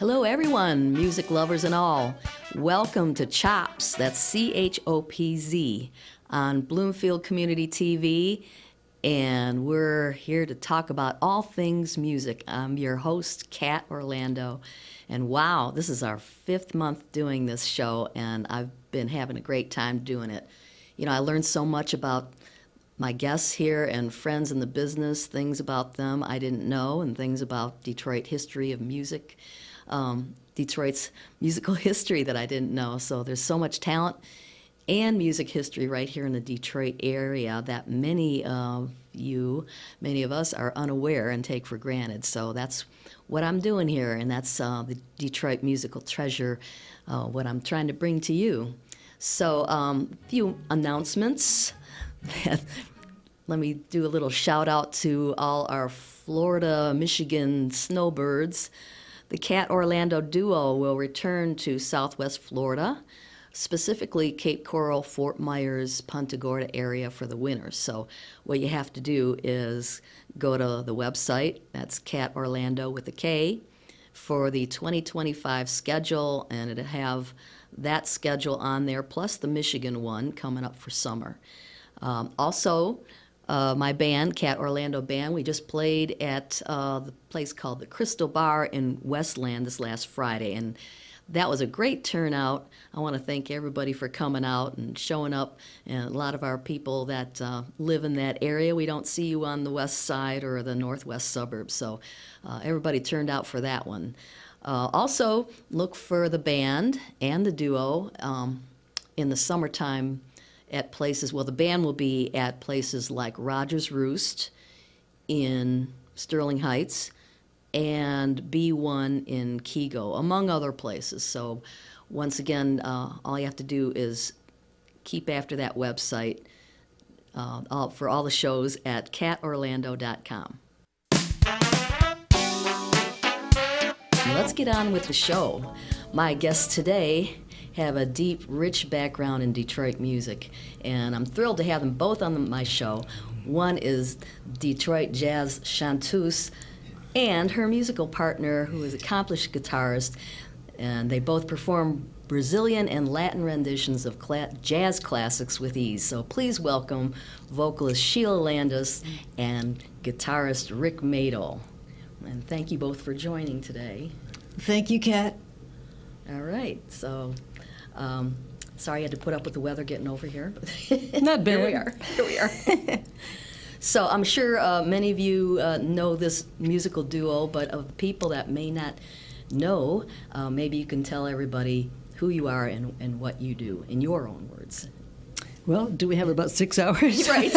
Hello, everyone, music lovers and all. Welcome to CHOPZ, that's CHOPZ, on Bloomfield Community TV, and we're here to talk about all things music. I'm your host, Kat Orlando, and wow, this is our 5th month doing this show, and I've been having a great time doing it. You know, I learned so much about my guests here and friends in the business, things about them I didn't know, and things about Detroit history of music. Detroit's musical history that I didn't know. So there's so much talent and music history right here in the Detroit area that many of us are unaware and take for granted. So that's what I'm doing here, and that's the Detroit musical treasure, what I'm trying to bring to you. So a few announcements. Let me do a little shout out to all our Florida, Michigan snowbirds. The Kat Orlando duo will return to Southwest Florida, specifically Cape Coral, Fort Myers, Punta Gorda area for the winter. So what you have to do is go to the website, that's Kat Orlando with a K, for the 2025 schedule, and it'll have that schedule on there, plus the Michigan one coming up for summer. Also, my band, Kat Orlando Band, we just played at the place called the Crystal Bar in Westland this last Friday, and that was a great turnout. I want to thank everybody for coming out and showing up, and a lot of our people that live in that area. We don't see you on the west side or the northwest suburbs, so everybody turned out for that one. Also, look for the band and the duo in the summertime at places. Well, the band will be at places like Rogers Roost in Sterling Heights and B1 in Kego, among other places. So once again, all you have to do is keep after that website for all the shows at catorlando.com. Let's get on with the show. My guests today have a deep, rich background in Detroit music, and I'm thrilled to have them both on my show. One is Detroit jazz chanteuse and her musical partner, who is an accomplished guitarist, and they both perform Brazilian and Latin renditions of jazz classics with ease. So please welcome vocalist Sheila Landis and guitarist Rick Matle. And thank you both for joining today. Thank you, Kat. All right, so sorry I had to put up with the weather getting over here. Not bad. Here we are. So I'm sure many of you know this musical duo, but of people that may not know, maybe you can tell everybody who you are and what you do in your own words. Well, do we have about 6 hours? Right.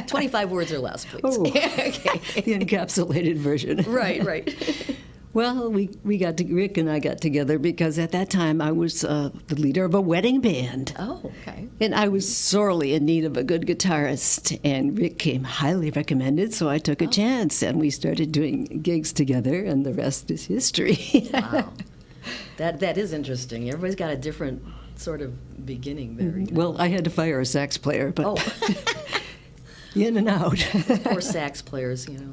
25 words or less, please. Oh, okay. The encapsulated version. Right. Well, Rick and I got together because at that time I was the leader of a wedding band. Oh, okay. And I was sorely in need of a good guitarist, and Rick came highly recommended, so I took a chance, and we started doing gigs together, and the rest is history. Wow. That is interesting. Everybody's got a different sort of beginning there. You know? Well, I had to fire a sax player, but... Oh. In and out. Poor sax players, you know.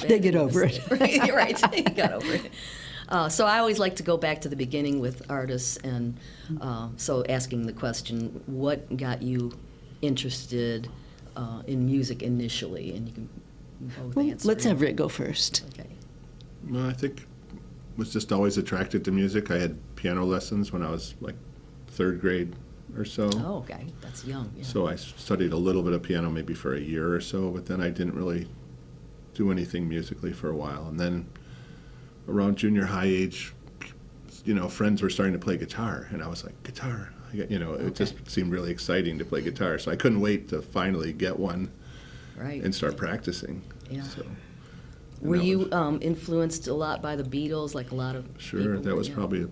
They get over it. You're right. They got over it. So I always like to go back to the beginning with artists, and so asking the question, what got you interested in music initially? And you can both answer. Let's have Rick go first. Okay. Well, I think was just always attracted to music. I had piano lessons when I was like 3rd grade or so. Oh, okay. That's young. Yeah. So I studied a little bit of piano maybe for a year or so, but then I didn't really do anything musically for a while. And then around junior high age, you know, friends were starting to play guitar, and I was like, guitar? It just seemed really exciting to play guitar. So I couldn't wait to finally get one and start practicing. Yeah. So, were you influenced a lot by the Beatles, like a lot of Sure, people? that was probably,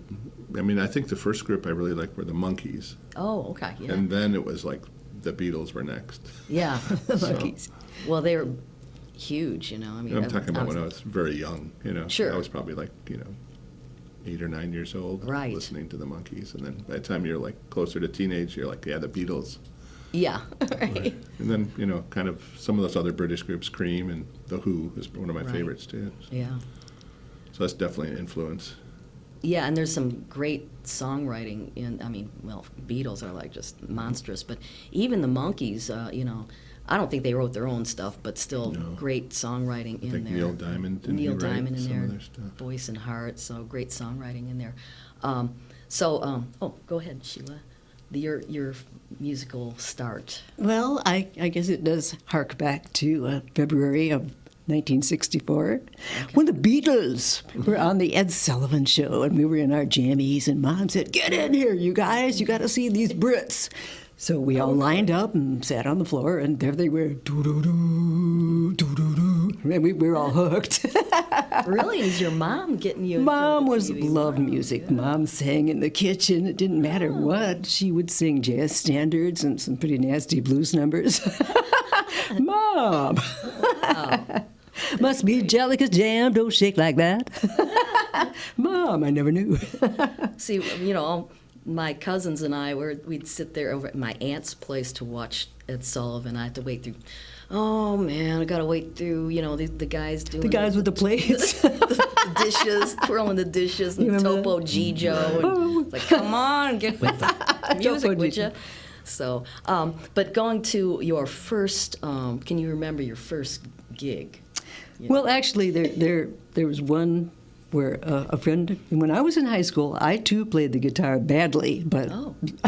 I think the first group I really liked were the Monkees. Oh, okay, yeah. And then it was like the Beatles were next. Yeah, The Monkees. Well, they were huge, you know. I mean, I'm talking about when I was very young, you know. Sure. I was probably like, 8 or 9 years old, right, listening to the Monkees. And then by the time you're like closer to teenage, you're like, yeah, the Beatles. Yeah, right. And then, kind of some of those other British groups, Cream and The Who is one of my favorites too. Yeah. So that's definitely an influence. Yeah, and there's some great songwriting in, I mean, well, Beatles are like just monstrous, but even the Monkees, you know, I don't think they wrote their own stuff, but still great songwriting in I think there. Neil Diamond, didn't he Neil write Diamond in some there, of their stuff? Voice and Heart, so great songwriting in there. Go ahead, Sheila. Your musical start. Well, I guess it does hark back to February of 1964, when the Beatles were on the Ed Sullivan Show, and we were in our jammies, and Mom said, "Get in here, you guys! You got to see these Brits." So we all lined up and sat on the floor, and there they were, doo-doo-doo, doo-doo-doo, and we were all hooked. Really? Is your mom getting you? Mom into the TV? loved music. Yeah. Mom sang in the kitchen. It didn't matter what. She would sing jazz standards and some pretty nasty blues numbers. Mom! Wow. Must be Jellica's jam, don't shake like that. Mom, I never knew. See, you know, my cousins and I, we'd sit there over at my aunt's place to watch Ed Sullivan. I had to wait through, oh man, I got to wait through, you know, the guys doing The guys with the plates. the dishes, twirling the dishes, and Topo Gigio. And it's like, come on, get with the music, would you? So, but going to your first, can you remember your first gig? Well, actually, there was one where a friend, when I was in high school, I too played the guitar badly, but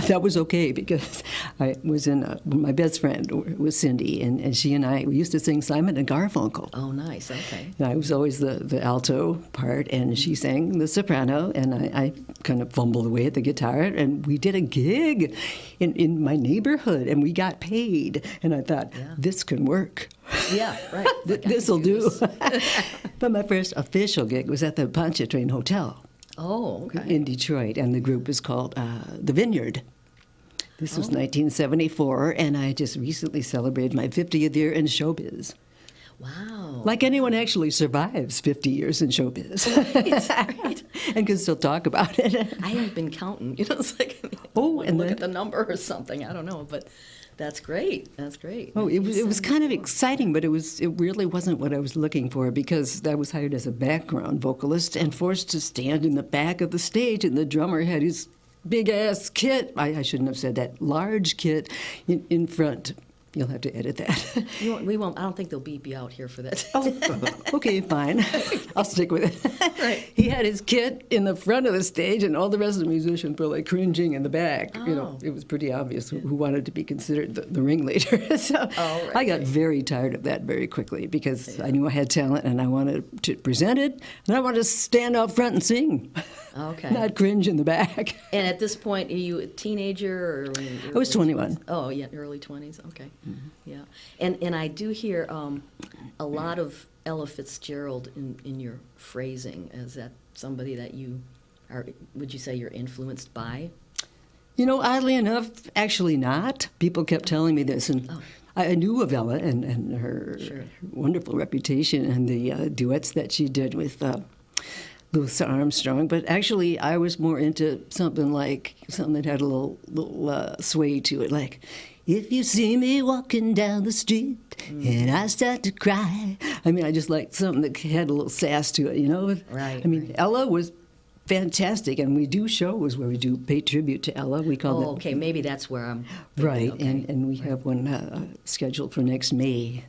that was okay because I was my best friend was Cindy, and she and we used to sing Simon and Garfunkel. Oh, nice, okay. And I was always the alto part, and she sang the soprano, and I kind of fumbled away at the guitar, and we did a gig in my neighborhood, and we got paid, and I thought, this can work. Yeah, right. This'll do. But my first official gig was at the Pontchartrain Hotel. Oh, okay. In Detroit, and the group was called The Vineyard. This was 1974, and I just recently celebrated my 50th year in showbiz. Wow. Like anyone actually survives 50 years in showbiz. Right. And can still talk about it. I haven't been counting. You know, it's like, and look then- at the number or something. I don't know, but that's great. That's great. Oh, it was kind of exciting, but it really wasn't what I was looking for because I was hired as a background vocalist and forced to stand in the back of the stage, and the drummer had his big ass kit. I shouldn't have said that. Large kit in front. You'll have to edit that. We won't. I don't think they'll beep you out here for that. Oh, okay, fine. I'll stick with it. Right. He had his kit in the front of the stage, and all the rest of the musicians were like cringing in the back. You know, it was pretty obvious who wanted to be considered the ringleader. So right. I got very tired of that very quickly because I knew I had talent and I wanted to present it, and I wanted to stand out front and sing. Okay. Not cringe in the back. And at this point, are you a teenager or? I was 21. Oh, yeah, early 20s. Okay. Yeah. And I do hear a lot of Ella Fitzgerald in your phrasing. Is that somebody that you are, would you say you're influenced by? You know, oddly enough, actually not. People kept telling me this, and I knew of Ella and her wonderful reputation and the duets that she did with Louis Armstrong, but actually I was more into something that had a little sway to it, like, if you see me walking down the street and I start to cry. I mean, I just liked something that had a little sass to it, you know? Right. I mean, Ella was fantastic, and we do shows where we do pay tribute to Ella. We call it. Okay, maybe that's where I'm. Right, Okay. and we have one scheduled for next May.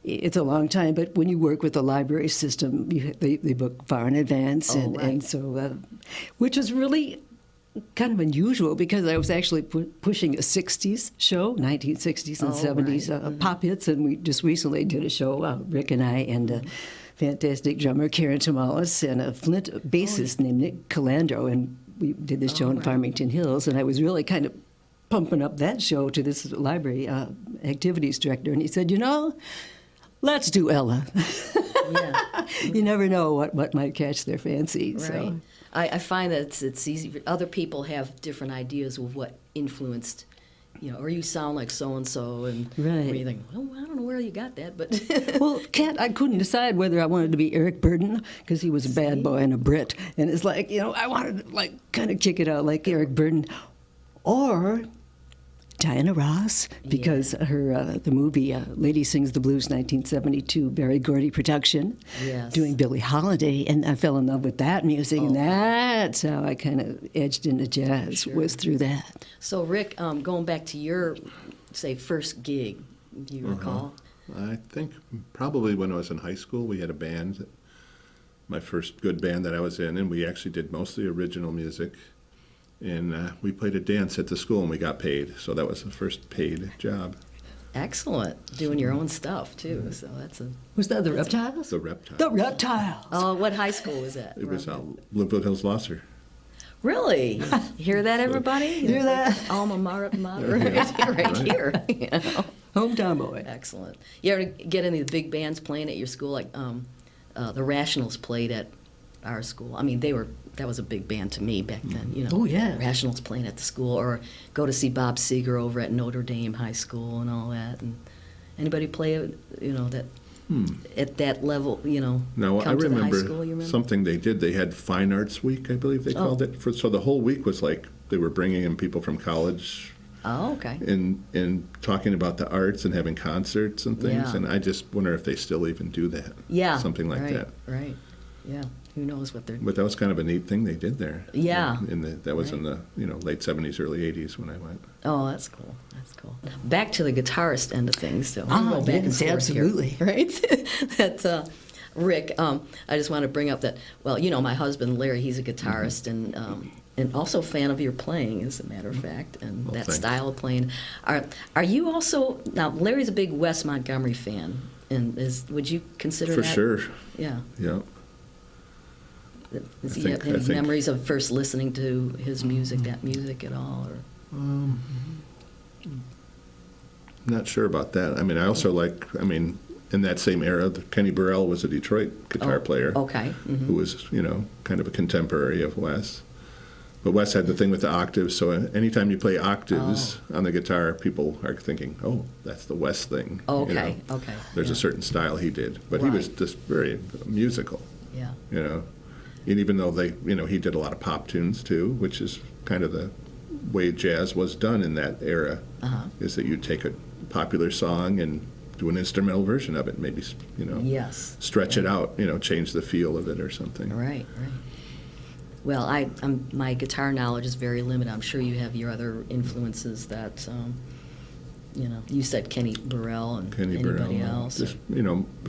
It's a long time, but when you work with the library system, they book far in advance, and so which was really kind of unusual because I was actually pushing a 60s show, 1960s and 70s pop hits, and we just recently did a show, Rick and I, and a fantastic drummer, Karen Tomalis, and a Flint bassist named Nick Calandro, and we did this show in Farmington Hills, and I was really kind of pumping up that show to this library activities director, and he said, you know, let's do Ella. Yeah. You never know what might catch their fancy. Right. So. I find that it's easy. Other people have different ideas of what influenced, you know, or you sound like so-and-so, and Right. you think, well, I don't know where you got that, but... Well, Kat, I couldn't decide whether I wanted to be Eric Burdon, because he was a bad boy and a Brit, and it's like, you know, I wanted to, like, kind of kick it out like Eric Burdon, or Diana Ross, because her the movie Lady Sings the Blues, 1972, Barry Gordy production, Yes. doing Billie Holiday, and I fell in love with that music, and that's how I kind of edged into jazz, was through that. So, Rick, going back to your, say, first gig, do you recall? I think probably when I was in high school, we had a band, my first good band that I was in, and we actually did mostly original music. And we played a dance at the school, and we got paid. So that was the first paid job. Excellent. Doing your own stuff, too. So that's a... Was that the Reptiles? The Reptiles. The Reptiles. Oh, what high school was that? It was Bloomfield Hills Losser. Really? You hear that, everybody? Hear that? Alma mater right here. You know? Hometown boy. Excellent. You ever get any of the big bands playing at your school? Like the Rationals played at our school. I mean, that was a big band to me back then. You know. Oh, yeah. Rationals playing at the school, or go to see Bob Seger over at Notre Dame High School and all that. And anybody play, you know, that at that level, you know? No, come I to the high remember, school, you remember? something they did. They had Fine Arts Week, I believe they called it. So the whole week was like they were bringing in people from college. Oh, okay. And talking about the arts and having concerts and things. Yeah. And I just wonder if they still even do that. Yeah. Something like right, that. Right. Yeah. Who knows what they're... But that was kind of a neat thing they did there. Yeah. That was in the late 70s, early 80s when I went. Oh, that's cool. That's cool. Back to the guitarist end of things. So we'll go back and yes, forth absolutely. here, right? That Rick, I just want to bring up that. Well, you know, my husband Larry, he's a guitarist and also a fan of your playing, as a matter of fact, and that thanks. style of playing. Are you also now? Larry's a big Wes Montgomery fan, and would you consider For that? sure. Yeah. Yeah. Does I he have think- any memories of first listening to his music, that music at all? Or? Not sure about that. I mean, I also in that same era, Kenny Burrell was a Detroit guitar player. Okay. Who was, kind of a contemporary of Wes. But Wes had the thing with the octaves, so anytime you play octaves on the guitar, people are thinking, oh, that's the Wes thing. Okay, okay. There's yeah. a certain style he did, but he was Right. just very musical, Yeah. And even though he did a lot of pop tunes too, which is kind of the way jazz was done in that era, is that you take a popular song and do an instrumental version of it, maybe, Yes. stretch it out, change the feel of it or something. Right, right. Well, my guitar knowledge is very limited. I'm sure you have your other influences that, you said Kenny Burrell and Kenny anybody Burrell, else. just,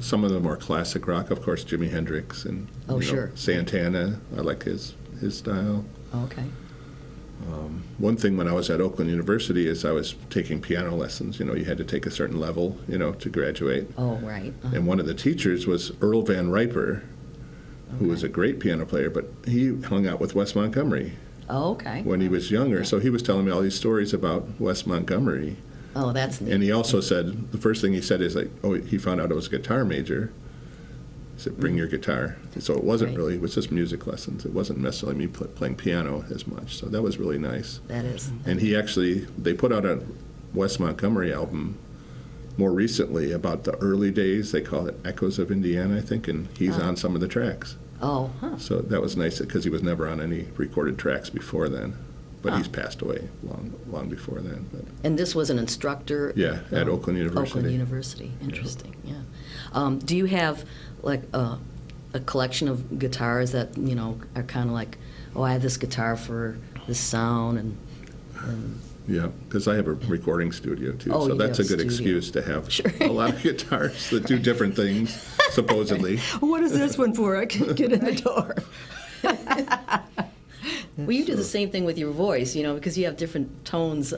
some of the more classic rock, of course, Jimi Hendrix and Sure. Santana. I like his style. Okay. One thing when I was at Oakland University is I was taking piano lessons. You had to take a certain level, to graduate. Oh, right. And one of the teachers was Earl Van Riper, who was a great piano player, but he hung out with Wes Montgomery Oh, okay. when he was younger. So he was telling me all these stories about Wes Montgomery. Oh, that's neat. And he also said, the first thing he said is he found out I was a guitar major. He said, bring your guitar. So it wasn't Right. really, it was just music lessons. It wasn't necessarily me playing piano as much. So that was really nice. That is. And they put out a Wes Montgomery album more recently about the early days. They call it Echoes of Indiana, I think, and he's on some of the tracks. Oh, huh. So that was nice because he was never on any recorded tracks before then. But he's passed away long before then. But. And this was an instructor? Yeah, at Oakland University. Oakland University. Interesting, yeah. Do you have, like, a collection of guitars that, are kind of like, oh, I have this guitar for this sound and Yeah, because I have a recording studio too, Oh, so you that's a have good a studio. excuse to have Sure. a lot of guitars that do different things, supposedly. What is this one for? I can't get in the door. Well, you do the same thing with your voice, because you have different tones.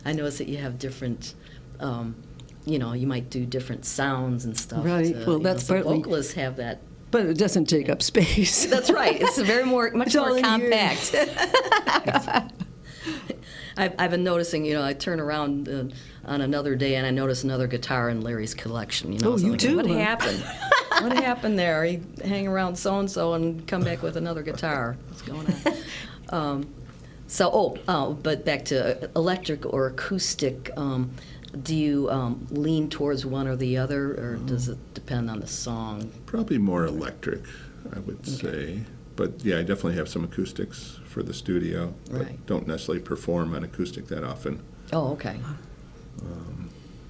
I notice that you have different, you might do different sounds and stuff. Right. Well, that's so partly- vocalists have that. But it doesn't take up space. That's right. It's much It's all more in here. compact. I've been noticing, I turn around on another day and I notice another guitar in Larry's collection. Oh, So you like, too, What huh? happened? What happened there? He hang around so-and-so and come back with another guitar. What's going on? But back to electric or acoustic. Do you lean towards one or the other, or does it depend on the song? Probably more electric, I would say. But yeah, I definitely have some acoustics for the studio, but Right. don't necessarily perform on acoustic that often. Oh, okay.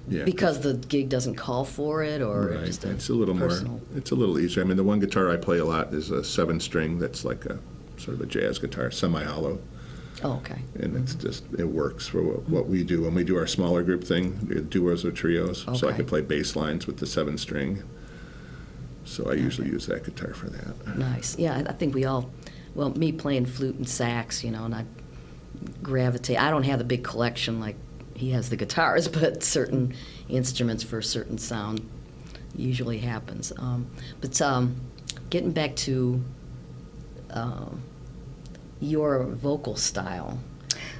Yeah, Because the gig doesn't call for it, or right. just It's a little personal. more. It's a little easier. I mean, the one guitar I play a lot is a 7-string. That's like a sort of a jazz guitar, semi-hollow, Oh, okay. and it's just it works for what we do when we do our smaller group thing, duos or trios. So I Okay. can play bass lines with the 7-string. So I usually use that guitar for that. Nice. Yeah, I think we all, well, me playing flute and sax, you know, and I gravitate. I don't have the big collection like he has the guitars, but certain instruments for a certain sound usually happens. But getting back to your vocal style,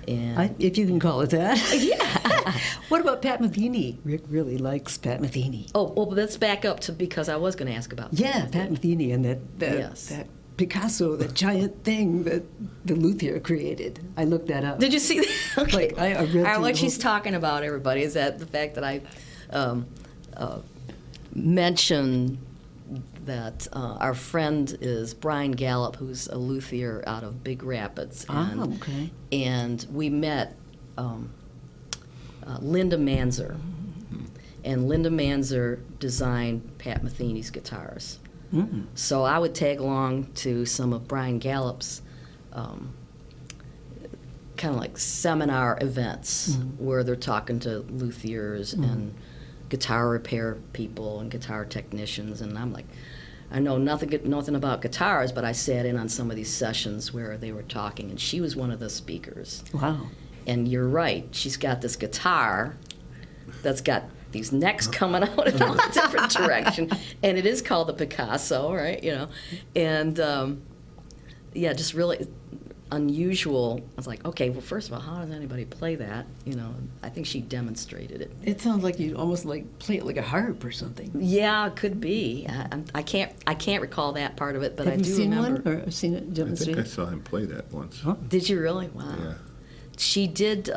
and If you can call it that. Yeah. What about Pat Metheny? Rick really likes Pat Metheny. oh, well, let's back up to because I was going to ask about that. Yeah, Pat Metheny and that Yes. that Picasso, that giant thing that the luthier created. I looked that up. Did you see that? Okay. Like, I read All right, through what the she's whole- talking about, everybody, is that the fact that I mentioned that our friend is Brian Gallup, who's a luthier out of Big Rapids. Okay. And we met Linda Manzer. And Linda Manzer designed Pat Metheny's guitars. Mm. So I would tag along to some of Brian Gallup's kind of like seminar events where they're talking to luthiers and guitar repair people and guitar technicians, and I'm like, I know nothing about guitars, but I sat in on some of these sessions where they were talking, and she was one of the speakers. Wow. And you're right, she's got this guitar that's got these necks coming out in all different direction, and it is called the Picasso, right? You know, and yeah, just really unusual. I was like, okay, well, first of all, how does anybody play that? You know, I think she demonstrated it. It sounds like you almost like play it like a harp or something. Yeah, it could be. I can't recall that part of it, but Have I you do seen remember. one or seen it I think I demonstrated? saw him play that once. Huh? Did you really? Wow. Yeah. She did.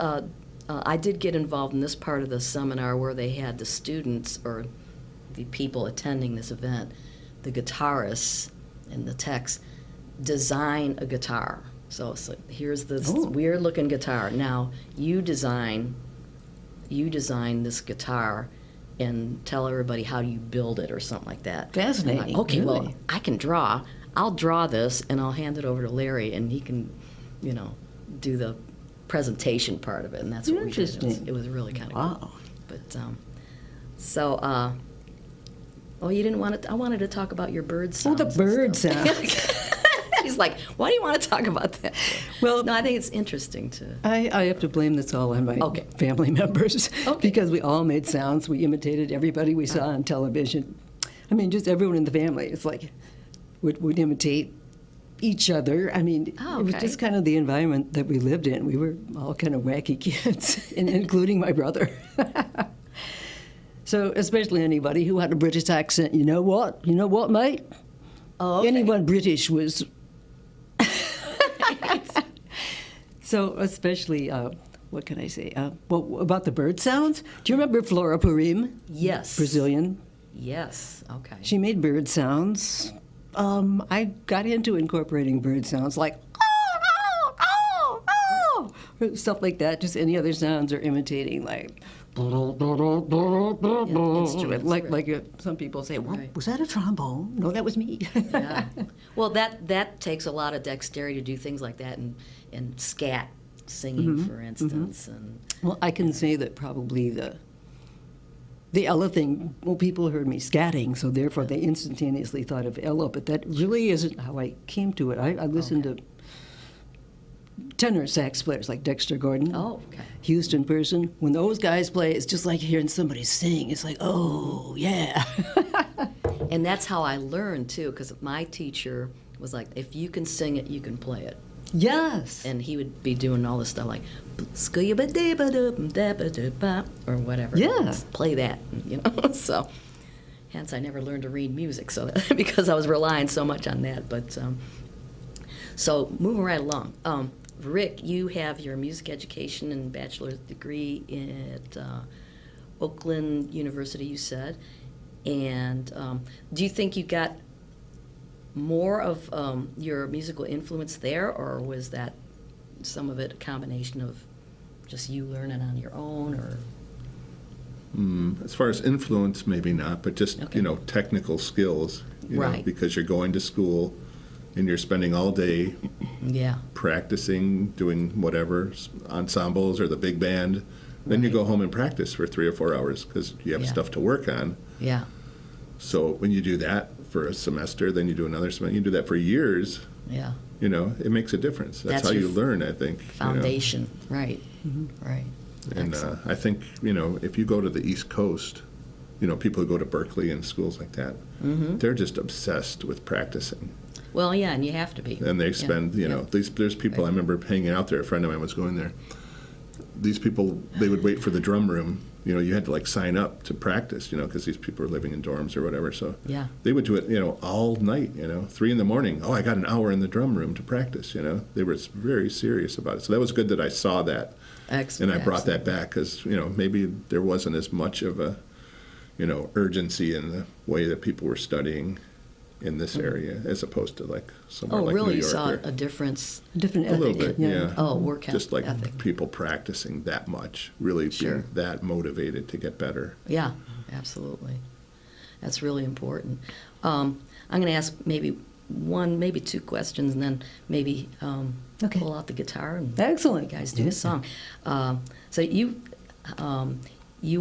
I did get involved in this part of the seminar where they had the students or the people attending this event, the guitarists and the techs, design a guitar. So it's like, here's this weird-looking guitar. Now you design this guitar and tell everybody how you build it or something like that. Fascinating, And I'm like, okay, well, really. I can draw. I'll draw this and I'll hand it over to Larry and he can, you know, do the presentation part of it. And that's what we did. Interesting. It was really kind of Wow. cool. But so, you didn't want to. I wanted to talk about your bird Oh, sounds. the and bird stuff. sounds. She's like, why do you want to talk about that? Well, No, I think it's interesting to. I have to blame this all on my Okay. family members Okay. because we all made sounds. We imitated everybody we saw on television. I mean, just everyone in the family. It's like would imitate each other. I mean, Oh, it was okay. just kind of the environment that we lived in. We were all kind of wacky kids, including my brother. So, especially anybody who had a British accent, you know what, mate? Oh, okay. Anyone British was. So, especially, what can I say? Well, about the bird sounds. Do you remember Flora Purim? Yes. Brazilian. Yes. Okay. She made bird sounds. I got into incorporating bird sounds like or stuff like that. Just any other sounds or imitating like instruments, like right. some people say, well, Right. was that a trombone? No, that was me. Yeah. Well, that takes a lot of dexterity to do things like that, and scat singing, for instance, and Well, I can say that probably the Ella thing, well, people heard me scatting, so therefore they instantaneously thought of Ella, but that really isn't how I came to it. I listened to tenor sax players like Dexter Gordon, Oh, okay. Houston person. When those guys play, it's just like hearing somebody sing. It's like, oh, yeah. And that's how I learned too, because my teacher was like, if you can sing it, you can play it. Yes. And he would be doing all this stuff like or whatever. Yeah. Just play that, you know. So, hence I never learned to read music, so that, because I was relying so much on that. But so moving right along, Rick, you have your music education and bachelor's degree at Oakland University, you said, and do you think you got more of your musical influence there, or was that some of it a combination of just you learning on your own, or? As far as influence, maybe not, but just, Okay. technical skills, Right. because you're going to school and you're spending all day Yeah. practicing, doing whatever, ensembles or the big band. Then you Right. go home and practice for 3 or 4 hours because you have Yeah. stuff to work on. Yeah. So when you do that for a semester, then you do another semester, you do that for years, Yeah. it makes a difference. That's how your you learn, I think. Foundation. Right. Right. And Excellent. I think, if you go to the East Coast, people who go to Berkeley and schools like that, they're just obsessed with practicing. Well, yeah, and you have to be. And they Yeah. spend, Yeah. there's people, I Right. remember hanging out there, a friend of mine was going there. These people, they would wait for the drum room. You had to sign up to practice, because these people were living in dorms or whatever. So Yeah. they would do it, all night, 3 a.m. Oh, I got an hour in the drum room to practice, They were very serious about it. So that was good that I saw that. Excellent. And I brought that back because, maybe there wasn't as much of a, urgency in the way that people were studying in this area as opposed to somewhere Oh, like really? New You York. saw or- a difference? Different a ethic. little bit, yeah. Oh, work Just like ethic. people practicing that much, really Sure. being that motivated to get better. Yeah, absolutely. That's really important. I'm going to ask maybe one, maybe two questions, and then maybe Okay. pull out the guitar and Excellent. you guys do a Yes. song. So you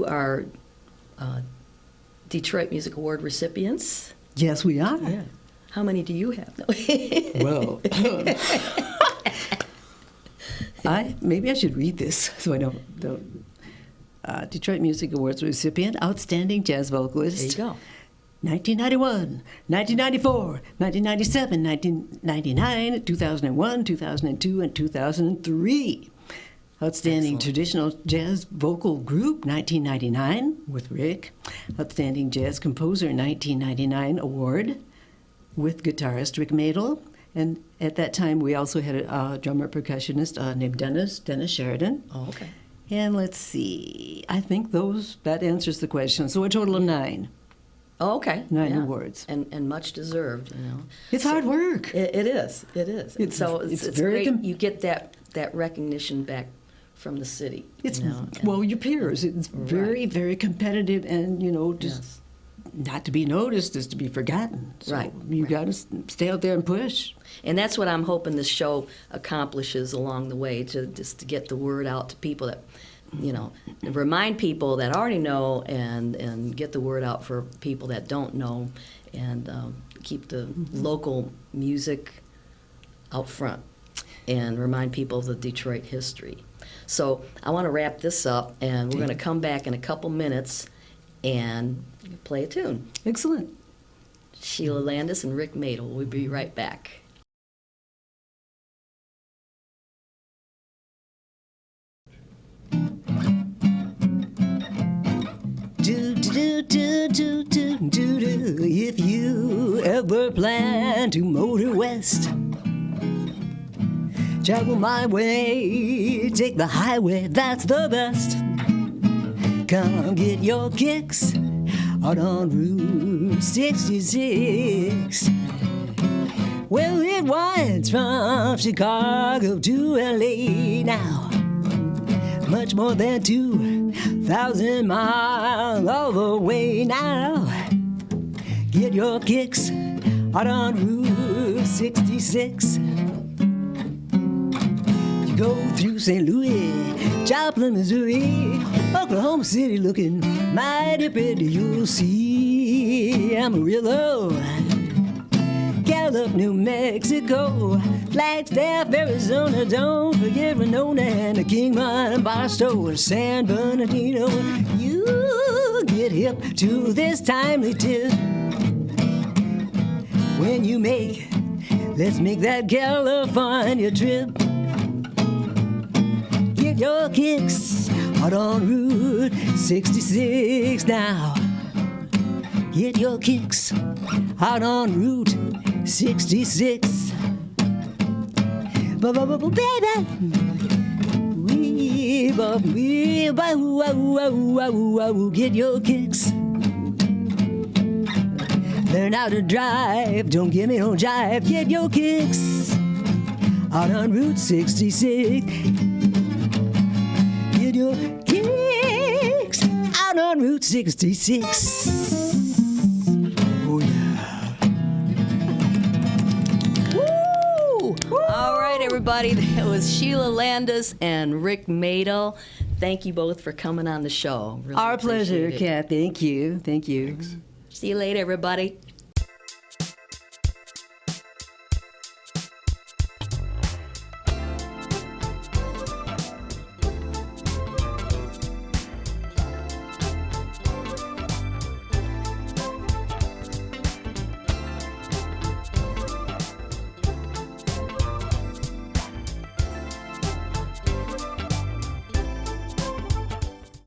are Detroit Music Award recipients. Yes, we are. Yeah. How many do you have? Well, maybe I should read this so I don't. Detroit Music Awards recipient, outstanding jazz vocalist. There you go. 1991, 1994, 1997, 1999, 2001, 2002, and 2003. Outstanding Excellent. traditional jazz vocal group, 1999, with Rick. Outstanding jazz composer, 1999 award with guitarist Rick Matle. And at that time, we also had a drummer percussionist named Dennis Sheridan. Oh, okay. And let's see, I think that answers the question. So a total of 9. Oh, okay. 9 Yeah. awards. And much deserved, It's hard work. It is. It is. It's- So it's it's very great. You get that recognition back from the city. It's and- well, your peers. It's very, Right. very competitive, and just Yes. not to be noticed is to be forgotten. So Right, you right. got to stay out there and push. And that's what I'm hoping this show accomplishes along the way, to get the word out to people that, remind people that already know, and get the word out for people that don't know, and keep the local music out front, and remind people of the Detroit history. So I want to wrap this up, and we're going to come back in a couple minutes and play a tune. Excellent. Sheila Landis and Rick Matle. We'll be right back. If you ever plan to motor west, travel my way, take the highway, that's the best. Come get your kicks out on Route 66. Well, it winds from Chicago to LA now. Much more than 2,000 miles all the way now. Get your kicks out on Route 66. You go through St. Louis, Joplin, Missouri, Oklahoma City, looking mighty pretty. You'll see Amarillo, Gallup, New Mexico, Flagstaff, Arizona. Don't forget Winona and Kingman, Barstow, San Bernardino. You get hip to this timely tip. When you let's make that California trip. Get your kicks out on Route 66 now. Get your kicks out on Route 66. Baby, get your kicks. Learn how to drive, don't give me no jive. Get your kicks out on Route 66. your kicks out on Route 66. Oh, yeah. Woo! All right, everybody. That was Sheila Landis and Rick Matle. Thank you both for coming on the show. Really Our pleasure, appreciate it. Kat. Thank you. Thank you. Thanks. See you later, everybody.